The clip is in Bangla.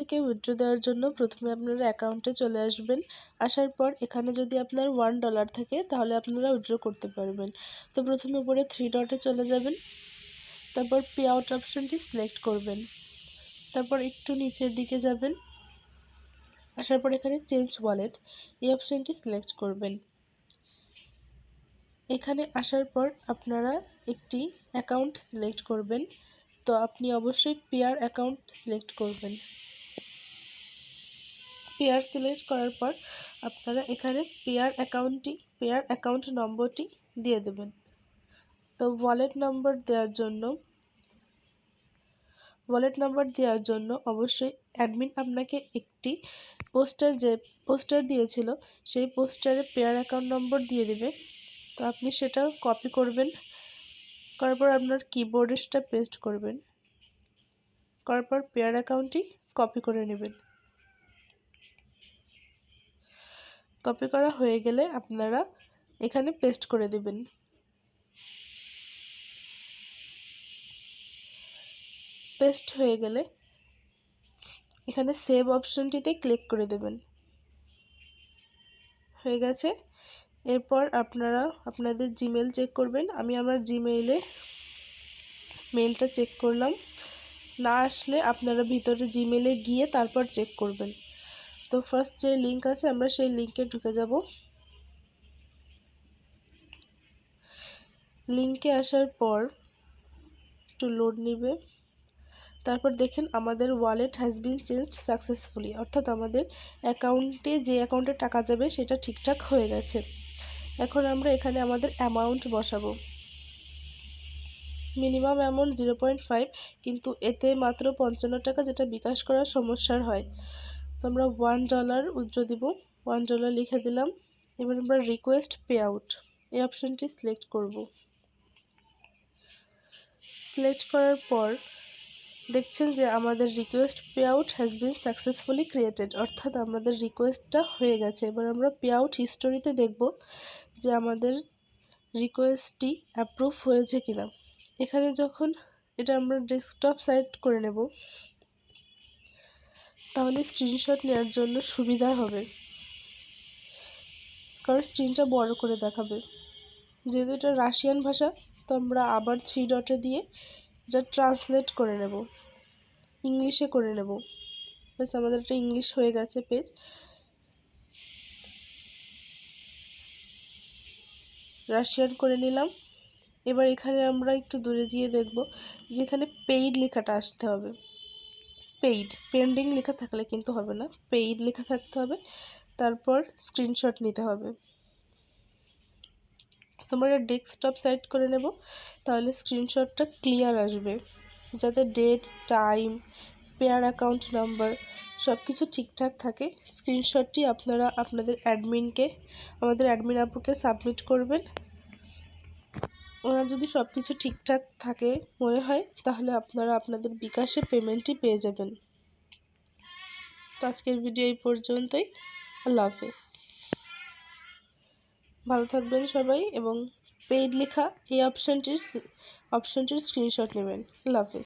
থেকে উইথড্র দেওয়ার জন্য প্রথমে আপনারা অ্যাকাউন্টে চলে আসবেন। আসার পর এখানে যদি আপনার $1 থাকে তাহলে আপনারা উইথড্র করতে পারবেন। তো প্রথমে উপরে 3 ডটে চলে যাবেন, তারপর পে আউট অপশনটি সিলেক্ট করবেন, তারপর একটু নিচের দিকে যাবেন, আসার পর এখানে চেঞ্জ ওয়ালেট এই অপশনটি সিলেক্ট করবেন। এখানে আসার পর আপনারা একটি অ্যাকাউন্ট সিলেক্ট করবেন। তো আপনি অবশ্যই পেয়ার অ্যাকাউন্ট সিলেক্ট করবেন। পেয়ার সিলেক্ট করার পর আপনারা এখানে পেয়ার অ্যাকাউন্ট নম্বরটি দিয়ে দেবেন। তো ওয়ালেট নাম্বার দেওয়ার জন্য অবশ্যই অ্যাডমিন আপনাকে একটি পোস্টার দিয়েছিল, সেই পোস্টারে পেয়ার অ্যাকাউন্ট নম্বর দিয়ে দেবে। তো আপনি সেটা কপি করবেন, করার পর আপনার কিবোর্ডে সেটা পেস্ট করবেন, করার পর পেয়ার অ্যাকাউন্টটি কপি করে নেবেন। কপি করা হয়ে গেলে আপনারা এখানে পেস্ট করে দেবেন। পেস্ট হয়ে গেলে এখানে সেভ অপশনটিতে ক্লিক করে দেবেন। হয়ে গেছে। এরপর আপনারা আপনাদের জিমেল চেক করবেন। আমি আমার জিমেইলে মেলটা চেক করলাম, না আসলে আপনারা ভিতরে জিমেলে গিয়ে তারপর চেক করবেন। তো ফার্স্ট যে লিঙ্ক আছে আমরা সেই লিঙ্কে ঢুকে যাব। লিঙ্কে আসার পর একটু লোড নেবে, তারপর দেখেন আমাদের wallet has been changed successfully, অর্থাৎ আমাদের যে অ্যাকাউন্টে টাকা যাবে সেটা ঠিকঠাক হয়ে গেছে। এখন আমরা এখানে আমাদের অ্যামাউন্ট বসাবো। মিনিমাম অ্যামাউন্ট 0.5, কিন্তু এতে মাত্র 55 টাকা, যেটা বিকাশ করার সমস্যার হয়। তো আমরা $1 উইথড্র দিব, $1 লিখে দিলাম। এবার আমরা রিকোয়েস্ট পে আউট এই অপশনটি সিলেক্ট করব। সিলেক্ট করার পর দেখছেন যে আমাদের request pay out has been successfully created, অর্থাৎ আমাদের রিকোয়েস্টটা হয়ে গেছে। এবার আমরা পে আউট হিস্টোরিতে দেখব যে আমাদের রিকোয়েস্টটি অ্যাপ্রুভ হয়েছে কিনা। এখানে যখন এটা আমরা ডেস্কটপ সাইড করে নেব তাহলে স্ক্রিনশট নেওয়ার জন্য সুবিধা হবে, কারণ স্ক্রিনটা বড় করে দেখাবে। যেহেতু এটা রাশিয়ান ভাষা, তো আমরা আবার 3 ডটে দিয়ে এটা ট্রান্সলেট করে নেব, ইংলিশে করে নেব। ব্যাস আমাদের এটা ইংলিশ হয়ে গেছে পেজ। রাশিয়ান করে নিলাম। এবার এখানে আমরা একটু দূরে গিয়ে দেখব যেখানে পেইড লেখাটা আসতে হবে। পেন্ডিং লেখা থাকলে কিন্তু হবে না, পেইড লেখা থাকতে হবে, তারপর স্ক্রিনশট নিতে হবে। তোমরা ডেস্কটপ সাইড করে নেব, তাহলে স্ক্রিনশটটা ক্লিয়ার আসবে, যাতে date, time, payer account number সব কিছু ঠিকঠাক থাকে। স্ক্রিনশটটি আপনারা আপনাদের আমাদের অ্যাডমিন আপুকে সাবমিট করবেন। ওনার যদি সব কিছু ঠিকঠাক থাকে মনে হয়, তাহলে আপনারা আপনাদের বিকাশে পেমেন্টটি পেয়ে যাবেন। তো আজকের ভিডিও এই পর্যন্তই। আল্লাহ হাফেজ। ভালো থাকবেন সবাই, এবং পেইড লেখা এই অপশনটির স্ক্রিনশট নেবেন। আল্লাহ হাফেজ।